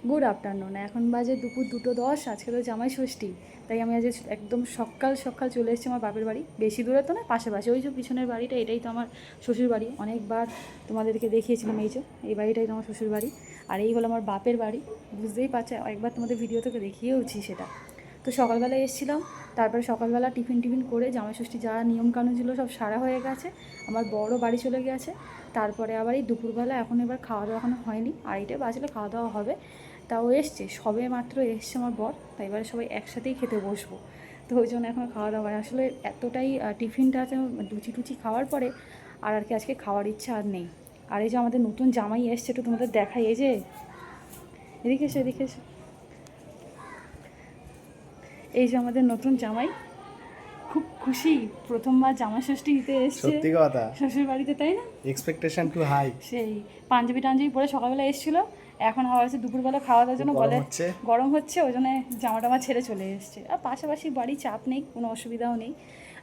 Good afternoon. এখন বাজে দুপুর 2:10। আজকে তো জামাই ষষ্ঠী, তাই আমি আজ একদম সকাল সকাল চলে এসেছি আমার বাপের বাড়ি। বেশি দূরে তো না, পাশাপাশি। ওই যে পিছনের বাড়িটা, এটাই তো আমার শ্বশুর বাড়ি। অনেকবার তোমাদেরকে দেখিয়েছিলাম, এই বাড়িটাই তো আমার শ্বশুর বাড়ি। আর এই হলো আমার বাপের বাড়ি। বুঝতেই পারছো, একবার তোমাদের ভিডিও থেকে দেখিয়েওছি সেটা। তো সকালবেলা এসেছিলাম, তারপরে সকালবেলা টিফিন করে জামাই ষষ্ঠী যা নিয়মকানুন ছিল সব সারা হয়ে গেছে। আমার বড় বাড়ি চলে গেছে। তারপরে আবার এই দুপুরবেলা এখন এবার খাওয়া দাওয়া এখনো হয়নি, 2:30 বাজলে খাওয়া দাওয়া হবে। তাও এসছে, সবে মাত্র এসছে আমার বর, তাই এবারে সবাই একসাথেই খেতে বসবো। তো ওই জন্য এখন খাওয়া দাওয়া আসলে এতটাই টিফিনটা আছে লুচি টুচি খাওয়ার পরে আর কি আজকে খাওয়ার ইচ্ছা আর নেই। আর এই যে আমাদের নতুন জামাই এসছে, একটু তোমাদের দেখাই। এই যে এদিকে এসে, এদিকে এসে, এই যে আমাদের নতুন জামাই। খুব খুশি, প্রথমবার জামাই ষষ্ঠী দিতে এসছে সত্যি কথা, শ্বশুর বাড়িতে, তাই না? Expectation too high. সেই পাঞ্জাবি টাঞ্জাবি পরে সকালবেলা এসেছিলো, এখন আবার হচ্ছে দুপুরবেলা খাওয়া দাওয়ার জন্য বলে গরম হচ্ছে, ওই জন্য জামা টামা ছেড়ে চলে এসছে। আর পাশাপাশি বাড়ি, চাপ নেই, কোনো অসুবিধাও নেই।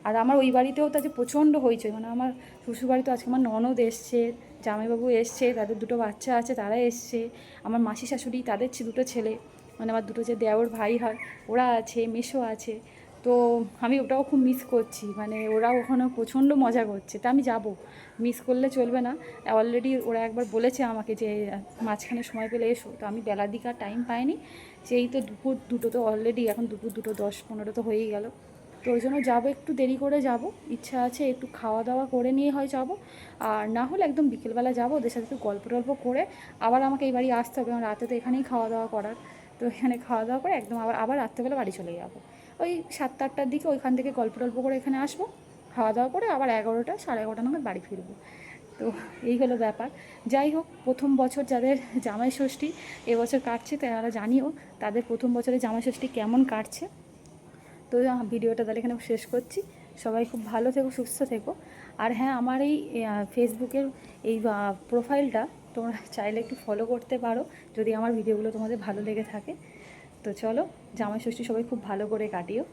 আর আমার ওই বাড়িতেও তো আজকে প্রচণ্ড হয়েছে, মানে আমার শ্বশুর বাড়িতে আজকে আমার ননদ এসছে, জামাইবাবু এসছে, তাদের দুটো বাচ্চা আছে তারা এসছে, আমার মাসি শাশুড়ি তাদের দুটো ছেলে, মানে আমার দুটো যে দেওর ভাই হয় ওরা আছে, মেসো আছে। তো আমি ওটাও খুব মিস করছি, মানে ওরাও ওখানে প্রচণ্ড মজা করছে। তা আমি যাব, মিস করলে চলবে না। অলরেডি ওরা একবার বলেছে আমাকে যে মাঝখানে সময় পেলে এসো, তো আমি বেলার দিকে আর টাইম পাইনি। সেই তো দুপুর 2 তো অলরেডি, এখন দুপুর 2:10-15 তো হয়েই গেল। তো ওই জন্য যাবো, একটু দেরি করে যাব, ইচ্ছা আছে একটু খাওয়া দাওয়া করে নিয়ে হয় যাব। আর না হলে একদম বিকেলবেলা যাবো, ওদের সাথে একটু গল্প টল্প করে আবার আমাকে এই বাড়ি আসতে হবে, কারণ রাতে তো এখানেই খাওয়া দাওয়া করার। তো এখানে খাওয়া দাওয়া করে একদম আবার আবার রাত্রেবেলা বাড়ি চলে যাবো। ওই 7-8টার দিকে ওইখান থেকে গল্প টল্প করে এখানে আসবো, খাওয়া দাওয়া করে আবার 11টা 11:30 নাগাদ বাড়ি ফিরবো। তো এই হলো ব্যাপার। যাই হোক, প্রথম বছর যাদের জামাই ষষ্ঠী এবছর কাটছে, তারা জানিও তাদের প্রথম বছরে জামাই ষষ্ঠী কেমন কাটছে। তো ভিডিওটা তাহলে এখানে শেষ করছি। সবাই খুব ভালো থেকো, সুস্থ থেকো। আর হ্যাঁ, আমার এই ফেসবুকের এই প্রোফাইলটা তোমরা চাইলে একটু ফলো করতে পারো, যদি আমার ভিডিওগুলো তোমাদের ভালো লেগে থাকে। তো চলো, জামাই ষষ্ঠী সবাই খুব ভালো করে কাটিও।